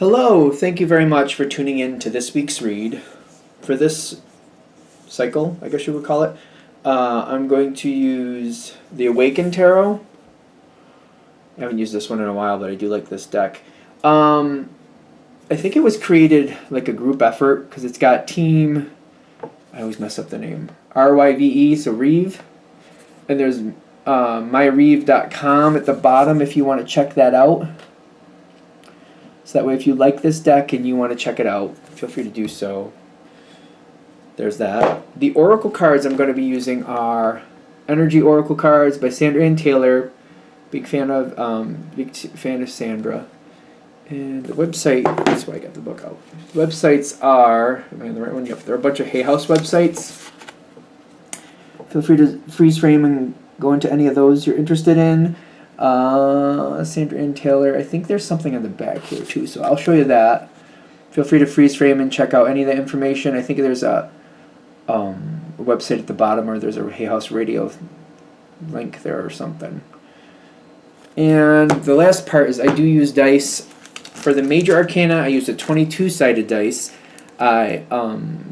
Hello, thank you very much for tuning in to this week's read. For this cycle, I guess you would call it, I'm going to use the Awaken Tarot. I haven't used this one in a while, but I do like this deck. I think it was created like a group effort because it's got team, I always mess up the name, RYVE, so Reeve. And there's myreeve.com at the bottom if you want to check that out. So that way if you like this deck and you want to check it out, feel free to do so. There's that. The Oracle cards I'm going to be using are Energy Oracle cards by Sandra Ann Taylor. Big fan of Sandra. And the website, that's why I got the book out. The websites are, am I on the right one? Yep, there are a bunch of Hay House websites. Feel free to freeze frame and go into any of those you're interested in. Sandra Ann Taylor, I think there's something on the back here too, so I'll show you that. Feel free to freeze frame and check out any of the information. I think there's a website at the bottom, or there's a Hay House Radio link there or something. And the last part is I do use dice. For the major arcana, I use a 22-sided dice. I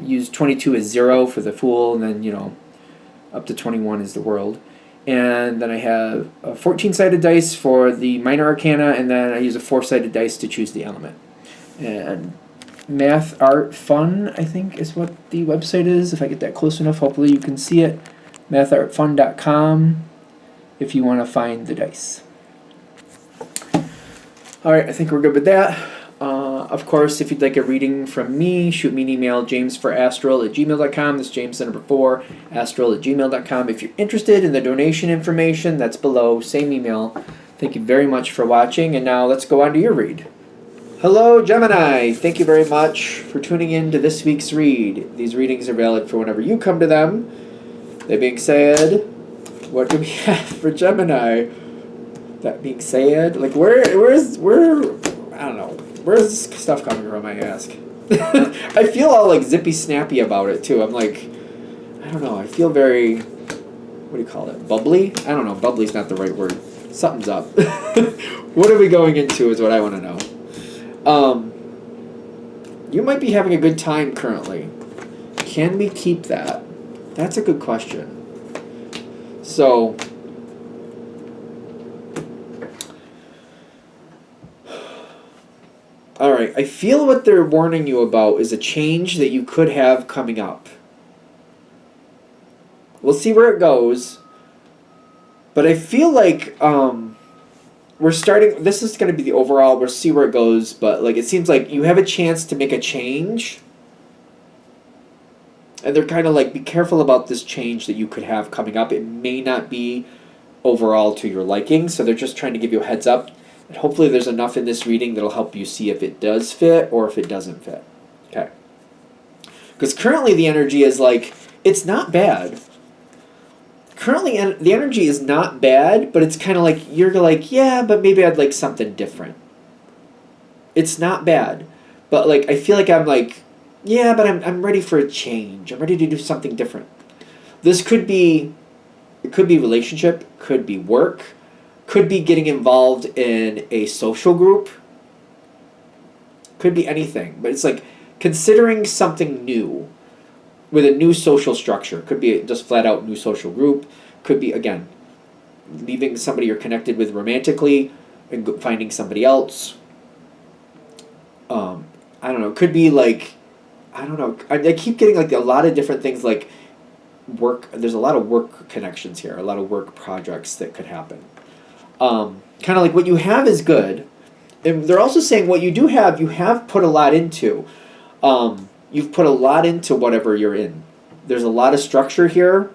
use 22 as 0 for the Fool, and then, up to 21 is the World. And then I have a 14-sided dice for the minor arcana, and then I use a 4-sided dice to choose the element. And Math Art Fun, I think, is what the website is. If I get that close enough, hopefully you can see it. mathartfun.com if you want to find the dice. Alright, I think we're good with that. Of course, if you'd like a reading from me, shoot me an email, jamesforastral@gmail.com. That's James, the number 4, astral@gmail.com. If you're interested in the donation information, that's below, same email. Thank you very much for watching, and now let's go on to your read. Hello, Gemini. Thank you very much for tuning in to this week's read. These readings are valid for whenever you come to them. That being said, what do we have for Gemini? That being said, like where I don't know. Where's this stuff coming from, I ask? I feel all like zippy snappy about it too. I'm like, I don't know, I feel very, what do you call it, bubbly? I don't know, bubbly's not the right word. Something's up. What are we going into is what I want to know. You might be having a good time currently. Can we keep that? That's a good question. So, alright, I feel what they're warning you about is a change that you could have coming up. We'll see where it goes. But I feel like we're starting, this is going to be the overall, we'll see where it goes, but like it seems like you have a chance to make a change. And they're kind of like, be careful about this change that you could have coming up. It may not be overall to your liking, so they're just trying to give you a heads up. And hopefully there's enough in this reading that'll help you see if it does fit or if it doesn't fit. Okay. Because currently the energy is like, it's not bad. Currently the energy is not bad, but it's kind of like, you're like, yeah, but maybe I'd like something different. It's not bad. But like, I feel like I'm like, yeah, but I'm ready for a change. I'm ready to do something different. This could be, it could be relationship, could be work, could be getting involved in a social group. Could be anything. But it's like considering something new with a new social structure. Could be just flat out new social group. Could be, again, leaving somebody you're connected with romantically and finding somebody else. I don't know. Could be like, I don't know. I keep getting like a lot of different things like work. There's a lot of work connections here. A lot of work projects that could happen. Kind of like what you have is good. And they're also saying what you do have, you have put a lot into. You've put a lot into whatever you're in. There's a lot of structure here,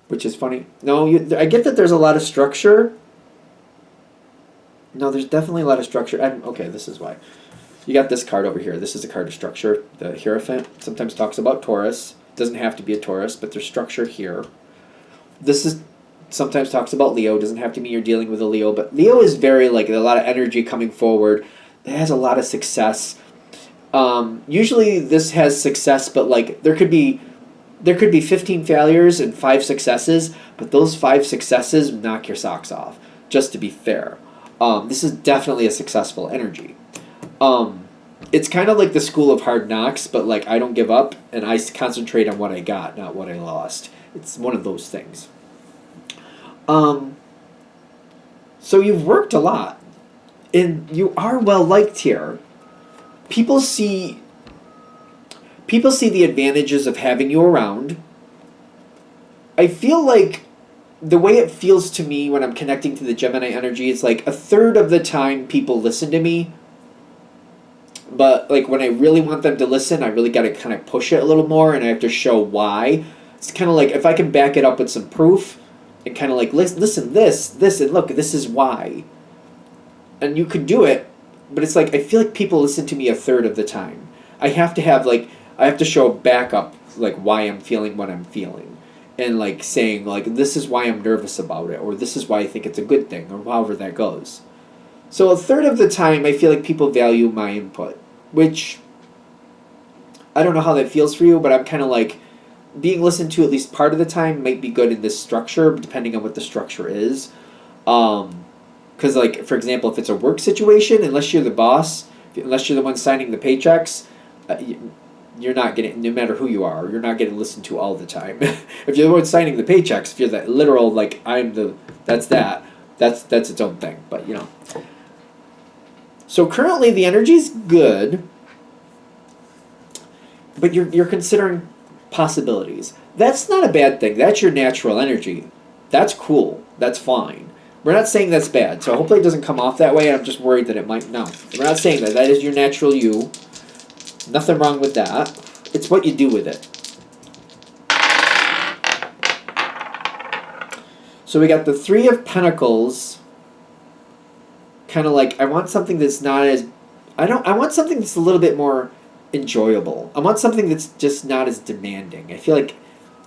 which is funny. No, I get that there's a lot of structure. No, there's definitely a lot of structure. Okay, this is why. You got this card over here. This is a card of structure. The Hierophant sometimes talks about Taurus. Doesn't have to be a Taurus, but there's structure here. This is sometimes talks about Leo. Doesn't have to mean you're dealing with a Leo, but Leo is very like a lot of energy coming forward. It has a lot of success. Usually this has success, but like there could be 15 failures and 5 successes, but those 5 successes knock your socks off. Just to be fair, this is definitely a successful energy. It's kind of like the school of hard knocks, but like I don't give up and I concentrate on what I got, not what I lost. It's one of those things. So you've worked a lot, and you are well liked here. People see the advantages of having you around. I feel like the way it feels to me when I'm connecting to the Gemini energy is like a third of the time people listen to me. But like when I really want them to listen, I really got to kind of push it a little more, and I have to show why. It's kind of like if I can back it up with some proof, and kind of like listen this, and look, this is why. And you could do it, but it's like I feel like people listen to me a third of the time. I have to show backup like why I'm feeling what I'm feeling, and like saying like this is why I'm nervous about it, or this is why I think it's a good thing, or however that goes. So a third of the time, I feel like people value my input, which I don't know how that feels for you, but I'm kind of like being listened to at least part of the time might be good in this structure, depending on what the structure is. Because like, for example, if it's a work situation, unless you're the boss, unless you're the one signing the paychecks, you're not getting, no matter who you are, you're not getting listened to all the time. If you're the one signing the paychecks, if you're that literal, like that's its own thing, but you know. So currently the energy's good, but you're considering possibilities. That's not a bad thing. That's your natural energy. That's cool. That's fine. We're not saying that's bad, so hopefully it doesn't come off that way. I'm just worried that it might. No, we're not saying that. That is your natural you. Nothing wrong with that. It's what you do with it. So we got the Three of Pentacles. Kind of like I want something that's not as I want something that's a little bit more enjoyable. I want something that's just not as demanding. I feel like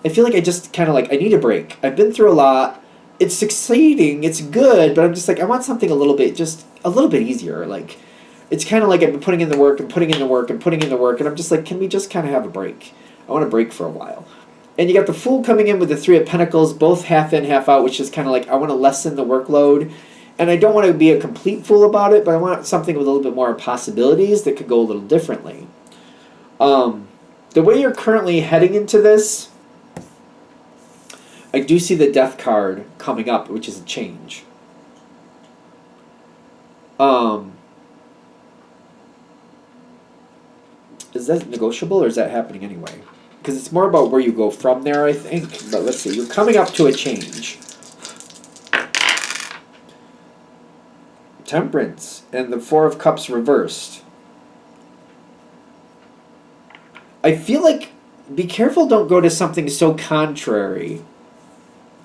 I just kind of like I need a break. I've been through a lot. It's succeeding. It's good, but I'm just like I want something a little bit easier. Like it's kind of like I've been putting in the work and putting in the work and putting in the work, and I'm just like, can we just kind of have a break? I want a break for a while. And you got the Fool coming in with the Three of Pentacles, both half in, half out, which is kind of like I want to lessen the workload. And I don't want to be a complete fool about it, but I want something with a little bit more possibilities that could go a little differently. The way you're currently heading into this, I do see the Death card coming up, which is a change. Is that negotiable, or is that happening anyway? Because it's more about where you go from there, I think. But let's see. You're coming up to a change. Temperance and the Four of Cups reversed. I feel like be careful, don't go to something so contrary,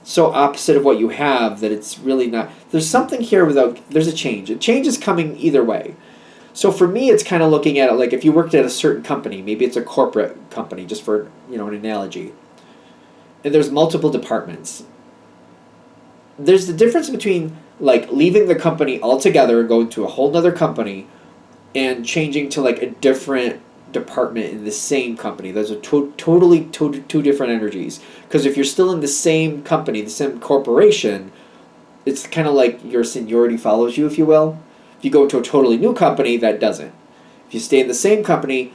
so opposite of what you have that it's really not. There's something here there's a change. A change is coming either way. So for me, it's kind of looking at it like if you worked at a certain company, maybe it's a corporate company, just for an analogy, and there's multiple departments. There's the difference between like leaving the company altogether and going to a whole nother company and changing to like a different department in the same company. Those are totally two different energies. Because if you're still in the same company, the same corporation, it's kind of like your seniority follows you, if you will. If you go to a totally new company, that doesn't. If you stay in the same company,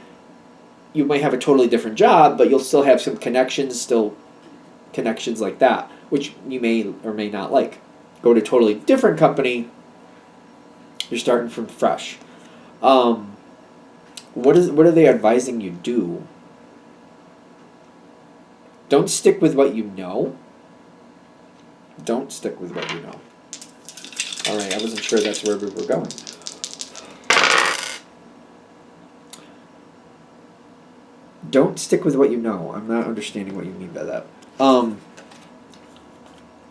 you might have a totally different job, but you'll still have some connections like that, which you may or may not like. Go to a totally different company, you're starting from fresh. What are they advising you do? Don't stick with what you know. Don't stick with what you know. All right, I wasn't sure that's where we were going. Don't stick with what you know. I'm not understanding what you mean by that.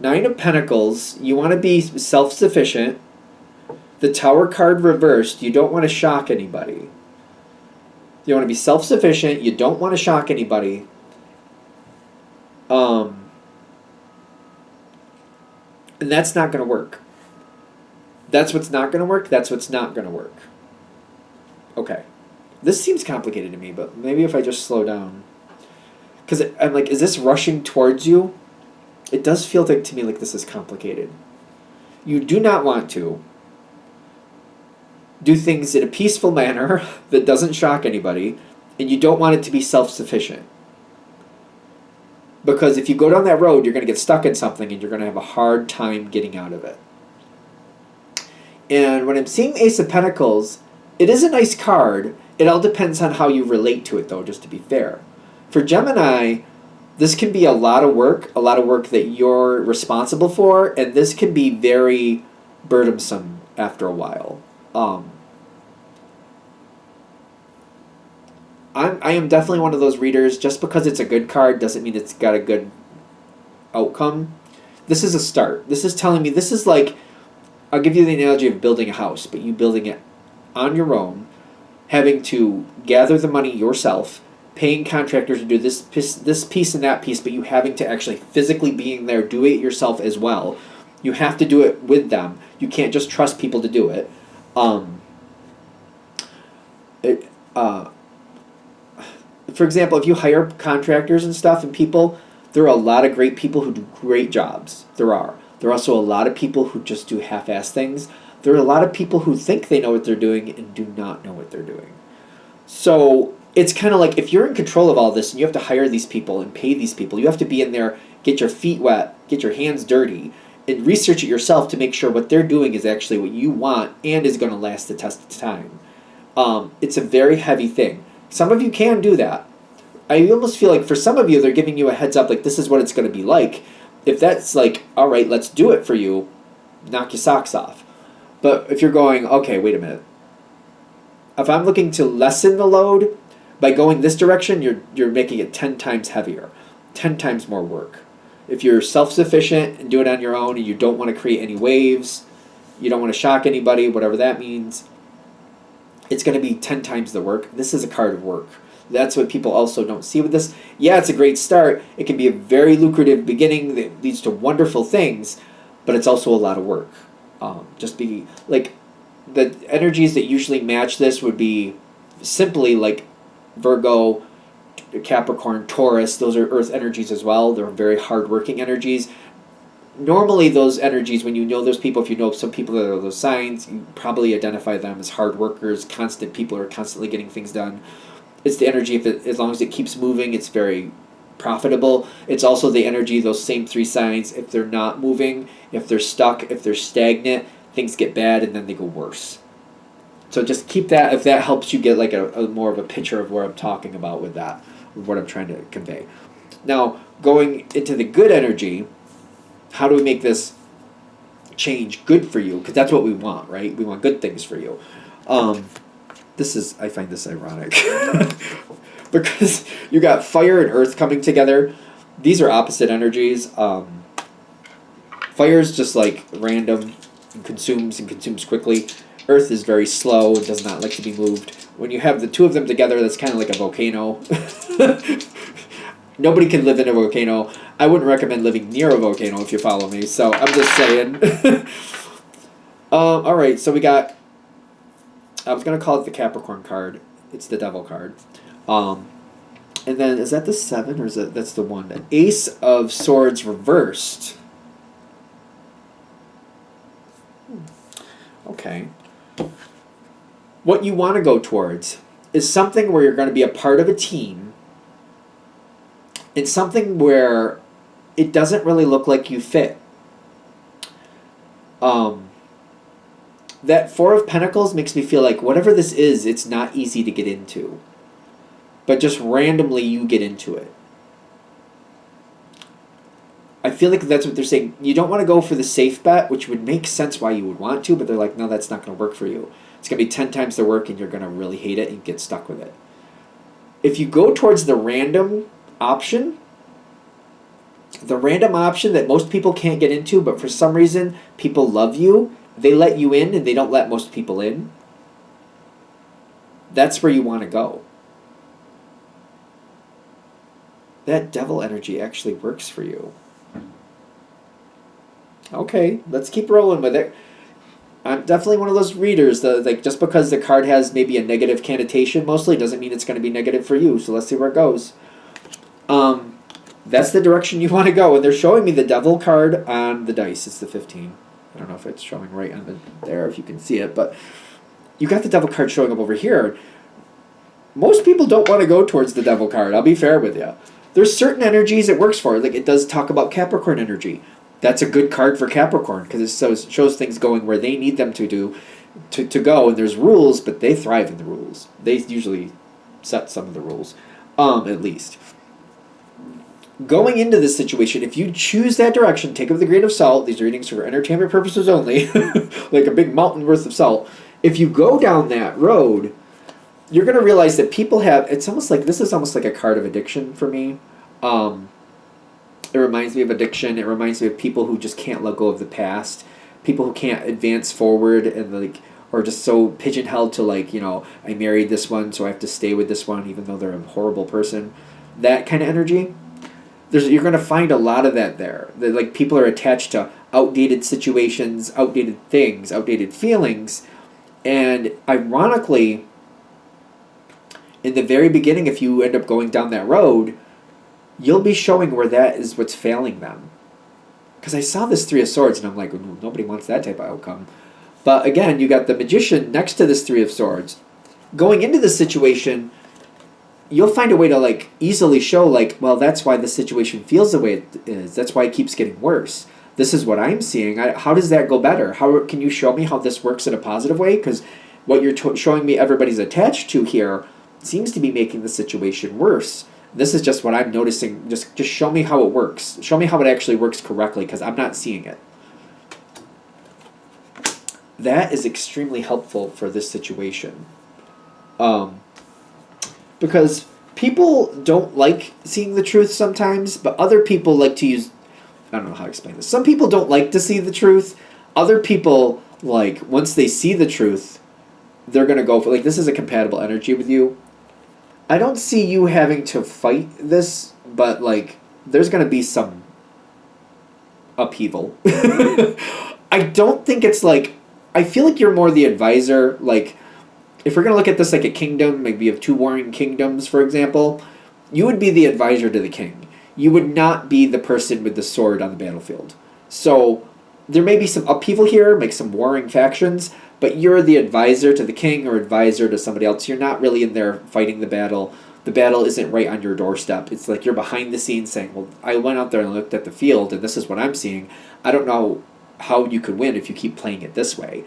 Nine of Pentacles, you want to be self-sufficient. The Tower card reversed, you don't want to shock anybody. You want to be self-sufficient, you don't want to shock anybody. And that's not going to work. That's what's not going to work, that's what's not going to work. Okay. This seems complicated to me, but maybe if I just slow down. Because I'm like, is this rushing towards you? It does feel to me like this is complicated. You do not want to. do things in a peaceful manner that doesn't shock anybody, and you don't want it to be self-sufficient. Because if you go down that road, you're going to get stuck in something and you're going to have a hard time getting out of it. And when I'm seeing Ace of Pentacles, it is a nice card. It all depends on how you relate to it, though, just to be fair. For Gemini, this can be a lot of work that you're responsible for, and this can be very burdensome after a while. I am definitely one of those readers. Just because it's a good card doesn't mean it's got a good outcome. This is a start. This is telling me, this is like, I'll give you the analogy of building a house, but you building it on your own, having to gather the money yourself, paying contractors to do this piece and that piece, but you having to actually physically being there, do it yourself as well. You have to do it with them. You can't just trust people to do it. For example, if you hire contractors and stuff and people, there are a lot of great people who do great jobs. There are. There are also a lot of people who just do half-ass things. There are a lot of people who think they know what they're doing and do not know what they're doing. So it's kind of like, if you're in control of all this and you have to hire these people and pay these people, you have to be in there, get your feet wet, get your hands dirty, and research it yourself to make sure what they're doing is actually what you want and is going to last the test of time. It's a very heavy thing. Some of you can do that. I almost feel like for some of you, they're giving you a heads up, like, this is what it's going to be like. If that's like, all right, let's do it for you, knock your socks off. But if you're going, okay, wait a minute. If I'm looking to lessen the load, by going this direction, you're making it 10 times heavier, 10 times more work. If you're self-sufficient and do it on your own and you don't want to create any waves, you don't want to shock anybody, whatever that means, it's going to be 10 times the work. This is a card of work. That's what people also don't see with this. Yeah, it's a great start. It can be a very lucrative beginning that leads to wonderful things, but it's also a lot of work. Just be like, the energies that usually match this would be simply like Virgo, Capricorn, Taurus. Those are earth energies as well. They're very hardworking energies. Normally those energies, when you know those people, if you know some people that are those signs, you probably identify them as hard workers, constant people who are constantly getting things done. It's the energy, as long as it keeps moving, it's very profitable. It's also the energy, those same three signs, if they're not moving, if they're stuck, if they're stagnant, things get bad and then they go worse. So just keep that, if that helps you get like a more of a picture of what I'm talking about with that, with what I'm trying to convey. Now, going into the good energy, how do we make this change good for you? Because that's what we want, right? We want good things for you. I find this ironic. Because you got fire and earth coming together. These are opposite energies. Fire is just like random and consumes quickly. Earth is very slow and does not like to be moved. When you have the two of them together, that's kind of like a volcano. Nobody can live in a volcano. I wouldn't recommend living near a volcano if you follow me. So I'm just saying. All right, so we got, I was going to call it the Capricorn card. It's the Devil card. And then, is that the 7 or is that's the 1? The Ace of Swords reversed. Okay. What you want to go towards is something where you're going to be a part of a team. It's something where it doesn't really look like you fit. That 4 of Pentacles makes me feel like whatever this is, it's not easy to get into. But just randomly you get into it. I feel like that's what they're saying. You don't want to go for the safe bet, which would make sense why you would want to, but they're like, no, that's not going to work for you. It's going to be 10 times the work and you're going to really hate it and get stuck with it. If you go towards the random option that most people can't get into, but for some reason people love you, they let you in and they don't let most people in, that's where you want to go. That Devil energy actually works for you. Okay, let's keep rolling with it. I'm definitely one of those readers that, like, just because the card has maybe a negative connotation mostly doesn't mean it's going to be negative for you. So let's see where it goes. That's the direction you want to go. And they're showing me the Devil card on the dice. It's the 15. I don't know if it's showing right on there if you can see it, but you got the devil card showing up over here. Most people don't want to go towards the devil card. I'll be fair with you. There's certain energies it works for. Like, it does talk about Capricorn energy. That's a good card for Capricorn because it shows things going where they need them to go. And there's rules, but they thrive in the rules. They usually set some of the rules, at least. Going into this situation, if you choose that direction, take it with a grain of salt. These readings are for entertainment purposes only, like a big mountain worth of salt. If you go down that road, you're going to realize that people have, this is almost like a card of addiction for me. It reminds me of addiction. It reminds me of people who just can't let go of the past. People who can't advance forward and or just so pigeonholed to I married this one, so I have to stay with this one even though they're a horrible person. That kind of energy. You're going to find a lot of that there. That people are attached to outdated situations, outdated things, outdated feelings. And ironically, in the very beginning, if you end up going down that road, you'll be showing where that is what's failing them. Because I saw this Three of Swords, and I'm like, nobody wants that type of outcome. But again, you got the Magician next to this Three of Swords. Going into this situation, you'll find a way to easily show well, that's why the situation feels the way it is. That's why it keeps getting worse. This is what I'm seeing. How does that go better? How can you show me how this works in a positive way? Because what you're showing me everybody's attached to here seems to be making the situation worse. This is just what I'm noticing. Just show me how it works. Show me how it actually works correctly, because I'm not seeing it. That is extremely helpful for this situation. Because people don't like seeing the truth sometimes, but other people like to use... I don't know how to explain this. Some people don't like to see the truth. Other people, once they see the truth, they're going to go for... this is a compatible energy with you. I don't see you having to fight this, but, there's going to be some upheaval. I don't think it's, I feel like you're more the advisor, if we're going to look at this like a kingdom, maybe you have two warring kingdoms, for example, you would be the advisor to the king. You would not be the person with the sword on the battlefield. So there may be some upheaval here, make some warring factions, but you're the advisor to the king or advisor to somebody else. You're not really in there fighting the battle. The battle isn't right on your doorstep. It's like you're behind the scenes saying, well, I went out there and looked at the field, and this is what I'm seeing. I don't know how you could win if you keep playing it this way.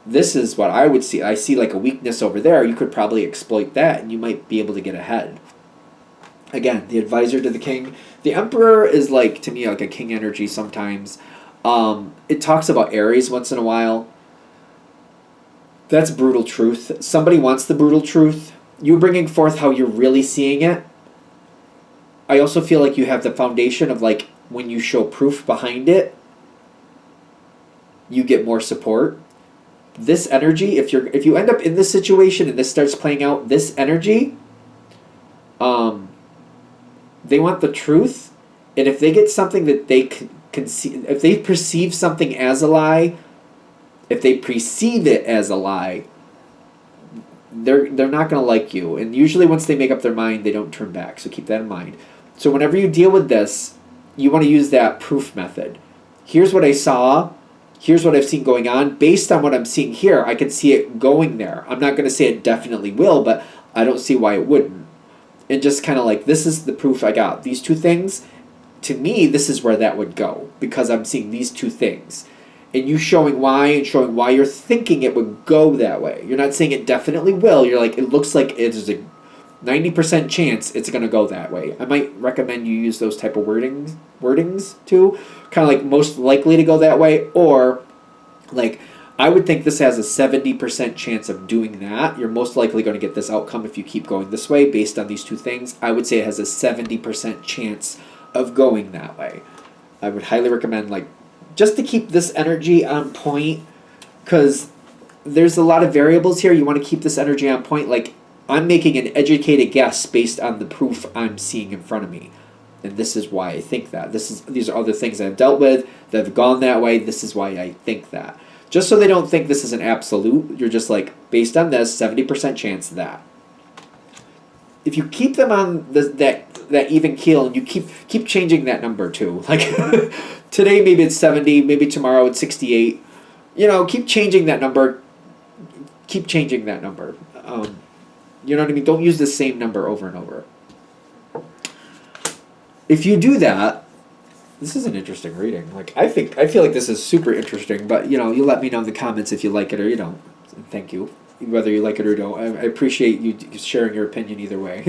This is what I would see. I see a weakness over there. You could probably exploit that, and you might be able to get ahead. Again, the advisor to the king. The emperor is to me a king energy sometimes. It talks about Aries once in a while. That's brutal truth. Somebody wants the brutal truth. You bringing forth how you're really seeing it. I also feel like you have the foundation of when you show proof behind it, you get more support. This energy, if you end up in this situation and this starts playing out, this energy, they want the truth, and if they get something that they can see, if they perceive something as a lie, if they perceive it as a lie, they're not going to like you. And usually once they make up their mind, they don't turn back. So keep that in mind. So whenever you deal with this, you want to use that proof method. Here's what I saw. Here's what I've seen going on. Based on what I'm seeing here, I can see it going there. I'm not going to say it definitely will, but I don't see why it wouldn't. And just kind of this is the proof I got. These two things, to me, this is where that would go, because I'm seeing these two things. And you showing why and showing why you're thinking it would go that way. You're not saying it definitely will. You're it looks like it's a 90% chance it's going to go that way. I might recommend you use those type of wordings too. Kind of most likely to go that way. Or I would think this has a 70% chance of doing that. You're most likely going to get this outcome if you keep going this way based on these two things. I would say it has a 70% chance of going that way. I would highly recommend just to keep this energy on point, because there's a lot of variables here. You want to keep this energy on point. I'm making an educated guess based on the proof I'm seeing in front of me. And this is why I think that. These are other things I've dealt with that have gone that way. This is why I think that. Just so they don't think this is an absolute. You're just based on this, 70% chance that. If you keep them on that even keel, and you keep changing that number too. Today maybe it's 70, maybe tomorrow it's 68. Keep changing that number. keep changing that number. You know what I mean? Don't use the same number over and over. If you do that, this is an interesting reading. Like I feel like this is super interesting, but you let me know in the comments if you like it or you don't. Thank you. Whether you like it or don't, I appreciate you sharing your opinion either way.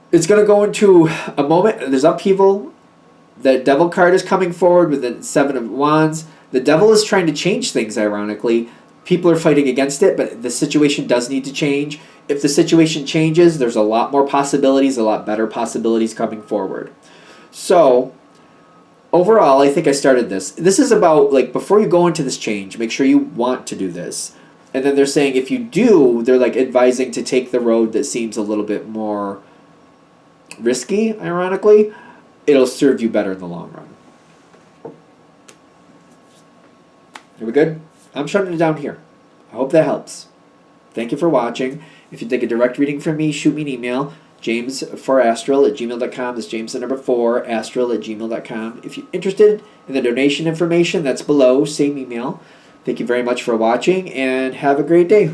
It's going to go into a moment. There's upheaval. The Devil card is coming forward with the Seven of Wands. The Devil is trying to change things, ironically. People are fighting against it, but the situation does need to change. If the situation changes, there's a lot more possibilities, a lot better possibilities coming forward. So, overall, I think I started this. This is about, like, before you go into this change, make sure you want to do this. And then they're saying if you do, they're, like, advising to take the road that seems a little bit more risky, ironically. It'll serve you better in the long run. Are we good? I'm shutting it down here. I hope that helps. Thank you for watching. If you'd like a direct reading from me, shoot me an email. james4astral@gmail.com. That's James the number 4, astral@gmail.com. If you're interested in the donation information, that's below. Same email. Thank you very much for watching, and have a great day.